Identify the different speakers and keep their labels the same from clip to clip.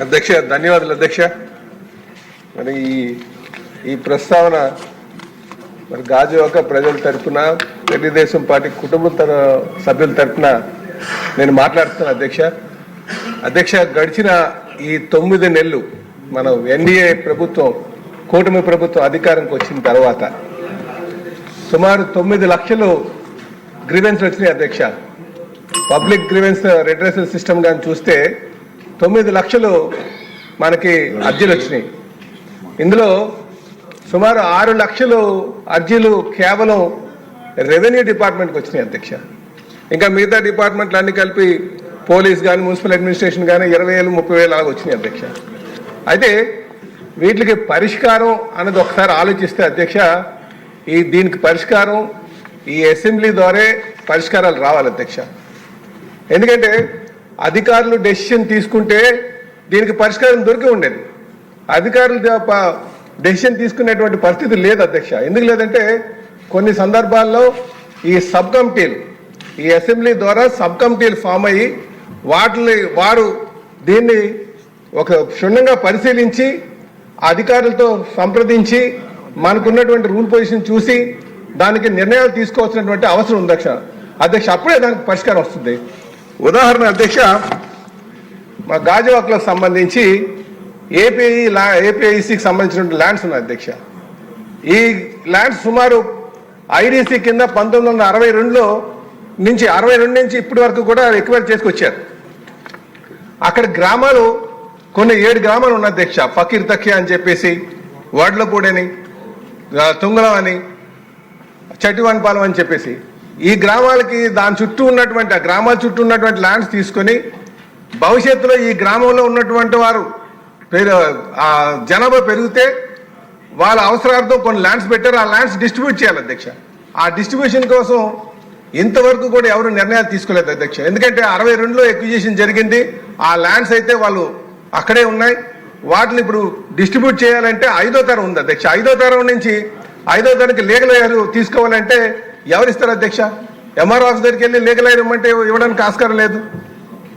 Speaker 1: అధ్యక్ష ధన్యవాదాలు అధ్యక్ష. మరి ఈ ప్రస్తావన మరి గాజువాక ప్రజల తరఫున తెలుగుదేశం పార్టీ కుటుంబ సభ్యుల తరఫున నేను మాట్లాడుతున్నాను అధ్యక్ష. అధ్యక్ష గడిచిన ఈ 9 నెలలు మనం ఎన్డీఏ ప్రభుత్వం కూటమి ప్రభుత్వం అధికారంకి వచ్చిన తర్వాత సుమారు 9 లక్షలు గ్రీవెన్స్ వచ్చినాయి అధ్యక్ష. పబ్లిక్ గ్రీవెన్స్ రెడ్రెసల్ సిస్టమ్ కానీ చూస్తే 9 లక్షలు మనకి అర్జీలు వచ్చినాయి. ఇందులో సుమారు 6 లక్షలు అర్జీలు కేవలం రెవెన్యూ డిపార్ట్మెంట్కి వచ్చినాయి అధ్యక్ష. ఇంకా మిగతా డిపార్ట్మెంట్లు అన్ని కలిపి పోలీస్ కానీ మున్సిపల్ అడ్మినిస్ట్రేషన్ కానీ 20,000 30,000 అలాగ వచ్చినాయి అధ్యక్ష. అయితే వీటికి పరిష్కారం అన్నది ఒకసారి ఆలోచిస్తే అధ్యక్ష, దీనికి పరిష్కారం ఈ అసెంబ్లీ ద్వారా పరిష్కారాలు రావాలి అధ్యక్ష. ఎందుకంటే అధికారులు డెసిషన్ తీసుకుంటే దీనికి పరిష్కారం దొరికి ఉండేది. అధికారులు డెసిషన్ తీసుకునేటువంటి పరిస్థితి లేదు అధ్యక్ష. ఎందుకు లేదంటే కొన్ని సందర్భాల్లో ఈ సబ్ కమిటీలు ఈ అసెంబ్లీ ద్వారా సబ్ కమిటీలు ఫామ్ అయ్యి వారు దీన్ని ఒక క్షుణ్ణంగా పరిశీలించి అధికారులతో సంప్రదించి మనకున్నటువంటి రూల్ పొజిషన్ చూసి దానికి నిర్ణయాలు తీసుకోవాల్సినటువంటి అవసరం ఉంది అధ్యక్ష. అప్పుడే దానికి పరిష్కారం వస్తుంది. ఉదాహరణ అధ్యక్ష, మా గాజువాకలకు సంబంధించి ఏపీఐసికి సంబంధించిన ల్యాండ్స్ ఉన్నాయి అధ్యక్ష. ఈ ల్యాండ్స్ సుమారు ఐడిసి కింద 1962 నుంచి ఇప్పటి వరకు కూడా రికవర్ చేసుకొచ్చారు. అక్కడ గ్రామాలు కొన్ని 7 గ్రామాలు ఉన్నాయి అధ్యక్ష. ఫకీర్ తఖ్యా అని చెప్పేసి, వడ్లపూడని, తుంగలం అని, చటివన్పాలెం అని చెప్పేసి ఈ గ్రామాలకి దాని చుట్టూ ఉన్నటువంటి ఆ గ్రామాల చుట్టూ ఉన్నటువంటి ల్యాండ్స్ తీసుకొని భవిష్యత్తులో ఈ గ్రామంలో ఉన్నటువంటి వారు జనాభా పెరిగితే వాళ్ళ అవసరార్థం కొన్ని ల్యాండ్స్ పెట్టారు. ఆ ల్యాండ్స్ డిస్ట్రిబ్యూట్ చేయాలి అధ్యక్ష. ఆ డిస్ట్రిబ్యూషన్ కోసం ఇంతవరకు కూడా ఎవరు నిర్ణయాలు తీసుకోలేదు అధ్యక్ష. ఎందుకంటే 62లో ఎక్విజిషన్ జరిగింది. ఆ ల్యాండ్స్ అయితే వాళ్ళు అక్కడే ఉన్నాయి. వాటిని ఇప్పుడు డిస్ట్రిబ్యూట్ చేయాలంటే 5వ తరం ఉంది అధ్యక్ష. 5వ తరం నుంచి 5వ తరంకి లీగల్ ఎయిర్ తీసుకోవాలంటే ఎవరిస్తారు అధ్యక్ష? ఎంఆర్ ఆఫీస్ దగ్గరికి వెళ్ళి లీగల్ ఎయిర్ ఇవ్వమంటే ఇవ్వడానికి ఆస్కారం లేదు.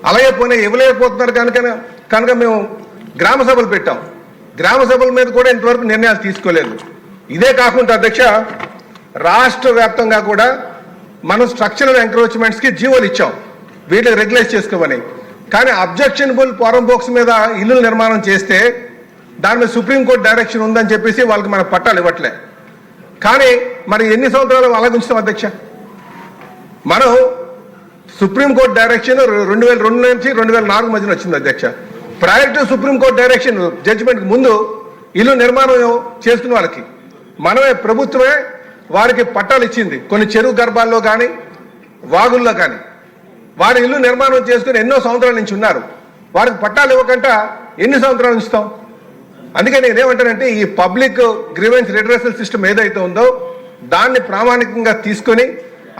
Speaker 1: అలాగే పోనీ ఇవ్వలేకపోతున్నారు కనుక మేము గ్రామ సభలు పెట్టాం. గ్రామ సభల మీద కూడా ఇంతవరకు నిర్ణయాలు తీసుకోలేదు. ఇదే కాకుండా అధ్యక్ష, రాష్ట్ర వ్యాప్తంగా కూడా మనం స్ట్రక్చరల్ ఎంక్రోచ్మెంట్స్కి జీవోలు ఇచ్చాం, వీటికి రెగ్యులైజ్ చేసుకోమని. కానీ అబ్జెక్షనబుల్ పోరంబోక్స్ మీద ఇల్లు నిర్మాణం చేస్తే దాని మీద సుప్రీంకోర్టు డైరెక్షన్ ఉందని చెప్పేసి వాళ్ళకి మన పట్టాలు ఇవ్వట్లే. కానీ మరి ఎన్ని సంవత్సరాలు అలాగే ఉంచుతాం అధ్యక్ష? మనం సుప్రీంకోర్టు డైరెక్షన్ 2002 నుంచి 2004 మధ్యన వచ్చింది అధ్యక్ష. ప్రయర్ టు సుప్రీంకోర్టు డైరెక్షన్ జడ్జిమెంట్కి ముందు ఇల్లు నిర్మాణం చేసుకున్న వాళ్ళకి మనమే ప్రభుత్వమే వారికి పట్టాలు ఇచ్చింది. కొన్ని చెరువు గర్భాల్లో కానీ వాగుల్లో కానీ వారి ఇల్లు నిర్మాణం చేసుకుని ఎన్నో సంవత్సరాల నుంచి ఉన్నారు. వారికి పట్టాలు ఇవ్వకుండా ఎన్ని సంవత్సరాలు ఉంచుతాం? అందుకని నేనేమంటానంటే ఈ పబ్లిక్ గ్రీవెన్స్ రిడ్రెసల్ సిస్టమ్ ఏదైతే ఉందో దాన్ని ప్రామాణికంగా తీసుకొని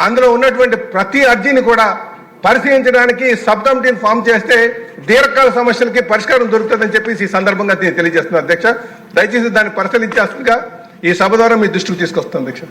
Speaker 1: అందులో ఉన్నటువంటి ప్రతి అర్జీని కూడా పరిశీలించడానికి సబ్ కమిటీని ఫామ్ చేస్తే దీర్ఘకాల సమస్యలకి పరిష్కారం దొరుకుతుందని చెప్పేసి ఈ సందర్భంగా నేను తెలియజేస్తున్నాను అధ్యక్ష. దయచేసి దాన్ని పరిశీలించేస్తుందిగా ఈ సభ ద్వారా మీ దృష్టికి తీసుకొస్తాను అధ్యక్ష.